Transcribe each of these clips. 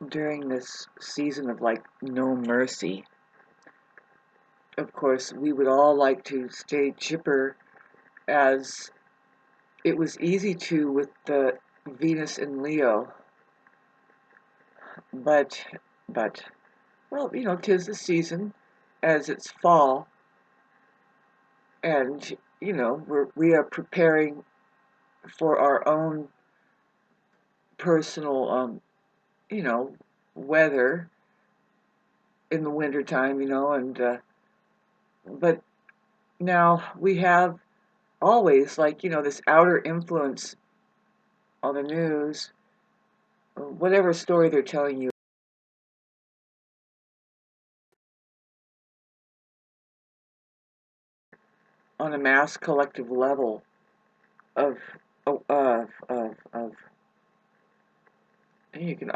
during this season of like no mercy. Of course, we would all like to stay chipper as it was easy to with the Venus in Leo, but but well, 'tis the season as it's fall, and we are preparing for our own personal you know weather in the wintertime, and but now we have always like this outer influence on the news, whatever story they're telling you on a mass collective level of of you can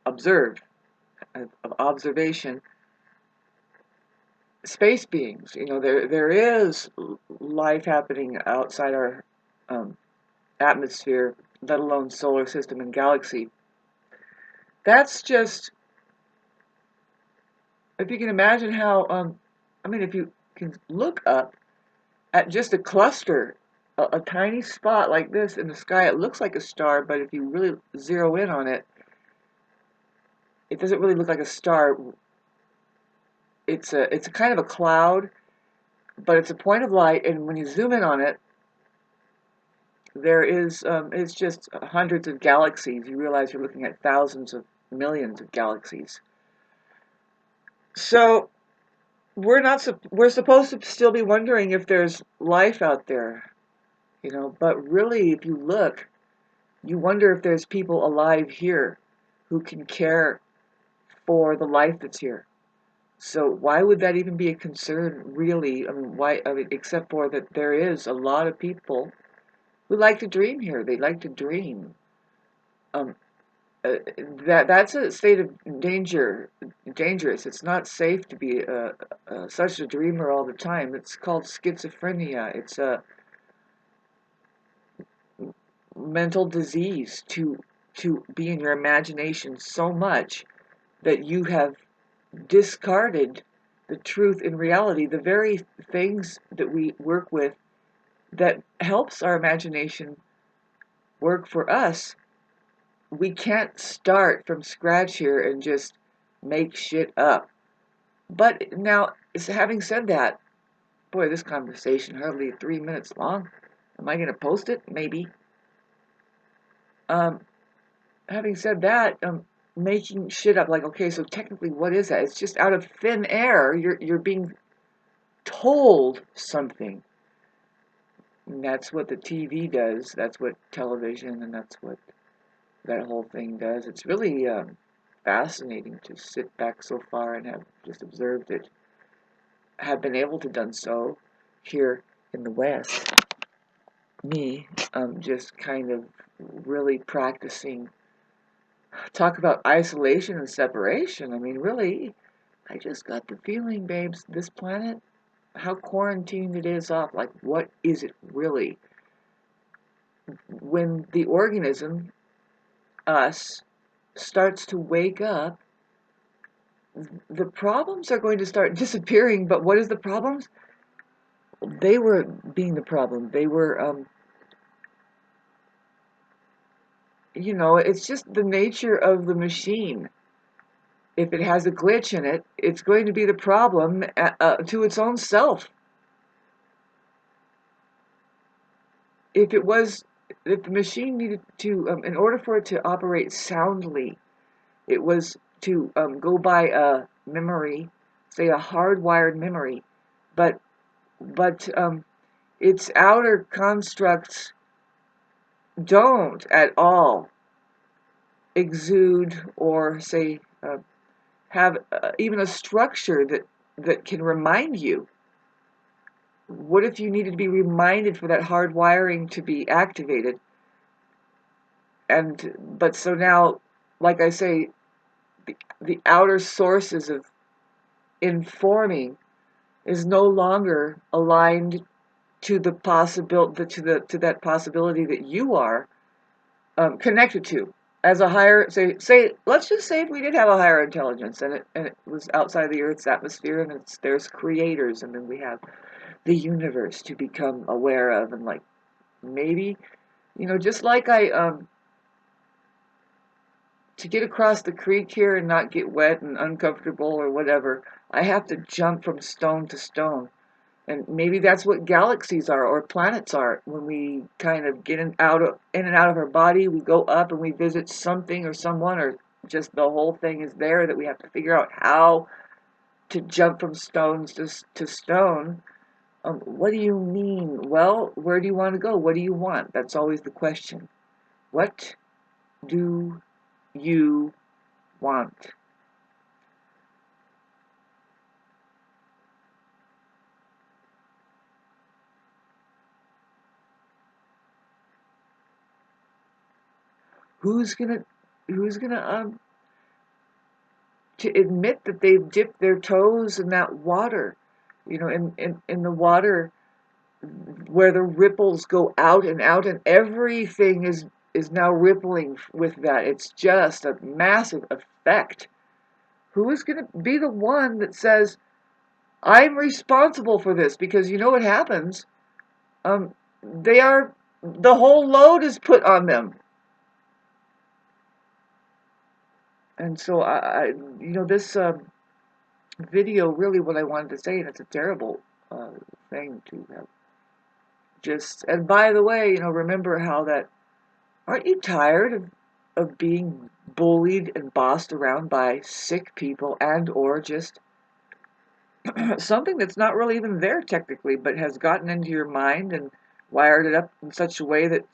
observe of observation space beings. There is life happening outside our um, atmosphere, let alone solar system and galaxy. That's just, if you can imagine how if you can look up at just a cluster, a tiny spot like this in the sky, it looks like a star, but if you really zero in on it, it doesn't really look like a star. It's a kind of a cloud, but it's a point of light, and when you zoom in on it, there is it's just hundreds of galaxies. You realize you're looking at thousands of millions of galaxies. So we're supposed to still be wondering if there's life out there, but really, if you look, you wonder if there's people alive here who can care for the life that's here. So why would that even be a concern, really? Why? Except for that there is a lot of people who like to dream here. They like to dream. Um, that's a state of dangerous. It's not safe to be such a dreamer all the time. It's called schizophrenia. It's a mental disease to be in your imagination so much that you have discarded the truth in reality, the very things that we work with that helps our imagination work for us. We can't start from scratch here and just make shit up. But now, having said that, boy, this conversation hardly 3 minutes long. Am I going to post it? Maybe. Um, Having said that, making shit up, like, okay, so technically, what is that? It's just out of thin air. You're being told something. And that's what the TV does. That's what television, and that's what that whole thing does. It's really fascinating to sit back so far and have just observed it. Have been able to done so here in the West. Me, just kind of really practicing. Talk about isolation and separation. Really, I just got the feeling, babes, this planet, how quarantined it is off. Like, what is it really? When the organism, us, starts to wake up, the problems are going to start disappearing. But what is the problems? They were being the problem. They were, it's just the nature of the machine. If it has a glitch in it, it's going to be the problem to its own self. If it was, if the machine needed to, in order for it to operate soundly, it was to go by a memory, say a hardwired memory, but its outer constructs don't at all exude or say have even a structure that can remind you. What if you needed to be reminded for that hard wiring to be activated? But so now, like I say, the outer sources of informing is no longer aligned to the possibility to that possibility that you are connected to. as a higher, let's just say if we did have a higher intelligence and it was outside the Earth's atmosphere and there's creators, and then we have the universe to become aware of, and like maybe, just like to get across the creek here and not get wet and uncomfortable or whatever, I have to jump from stone to stone. And maybe that's what galaxies are or planets are. When we kind of get in and out of our body, we go up and we visit something or someone, or just the whole thing is there that we have to figure out how to jump from stones to stone. What do you mean? Well, where do you want to go? What do you want? That's always the question. What do you want? Who's gonna who's gonna to admit that they've dipped their toes in that water, in the water where the ripples go out, and everything is now rippling with that. It's just a massive effect. Who is going to be the one that says, I'm responsible for this? Because you know what happens? They are, the whole load is put on them. And so this video, really what I wanted to say, and it's a terrible thing to have and by the way, remember how that, aren't you tired of being bullied and bossed around by sick people, and or just something that's not really even there technically, but has gotten into your mind and wired it up in such a way that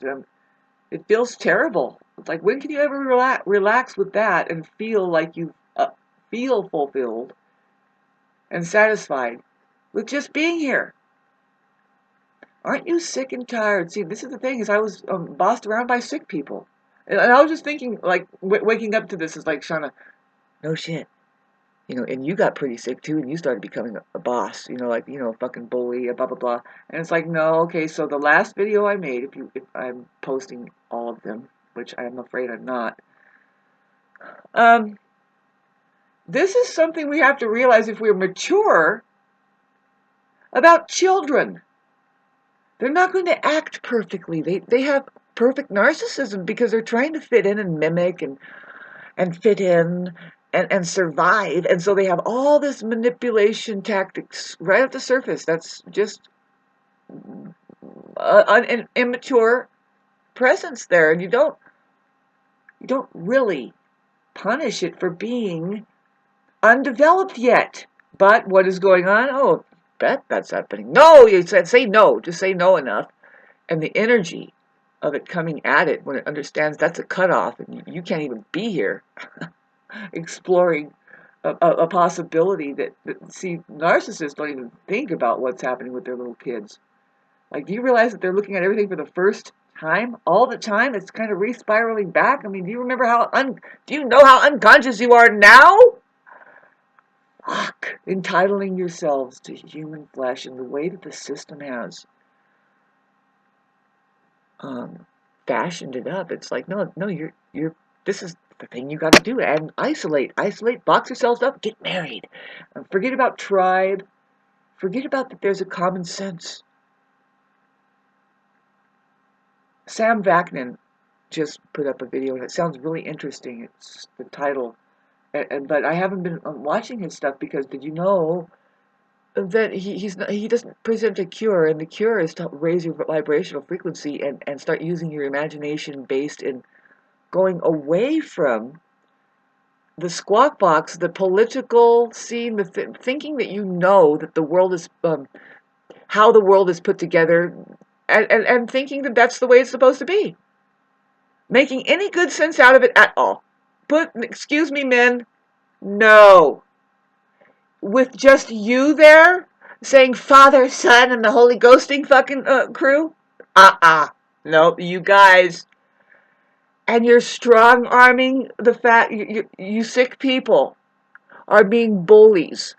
it feels terrible. It's like, when can you ever relax with that and feel like you feel fulfilled and satisfied with just being here? Aren't you sick and tired? See, this is the thing, is I was bossed around by sick people. And I was just thinking, like, waking up to this is like, Shauna, no shit. And you got pretty sick too, and you started becoming a boss, a fucking bully, blah, blah, blah. And it's like, no, okay, so the last video I made, if I'm posting all of them, which I'm afraid I'm not, this is something we have to realize if we're mature about children. They're not going to act perfectly. They have perfect narcissism because they're trying to fit in and mimic and fit in and survive. And so they have all this manipulation tactics right at the surface. That's just an immature presence there. And you don't really punish it for being undeveloped yet. But what is going on? Oh, that's happening. No, you said say no. Just say no enough. And the energy of it coming at it when it understands that's a cutoff and you can't even be here exploring a possibility that, see, narcissists don't even think about what's happening with their little kids. Like, do you realize that they're looking at everything for the first time? All the time? It's kind of re-spiraling back. I mean, do you remember do you know how unconscious you are now? Fuck. Entitling yourselves to human flesh in the way that the system has fashioned it up. It's like, no, you're this is the thing you got to do, and isolate, box yourselves up, get married, forget about tribe, forget about that there's a common sense. Sam Vaknin just put up a video, and it sounds really interesting. It's the title, but I haven't been watching his stuff because, did you know that he doesn't present a cure, and the cure is to raise your vibrational frequency and start using your imagination based in going away from the squawk box, the political scene, thinking that that the world is how the world is put together, and thinking that that's the way it's supposed to be, making any good sense out of it at all. Excuse me, men, no. With just you there, saying Father, Son, and the Holy Ghosting fucking crew? Nope, you guys. And you're strong-arming the fact you sick people are being bullies.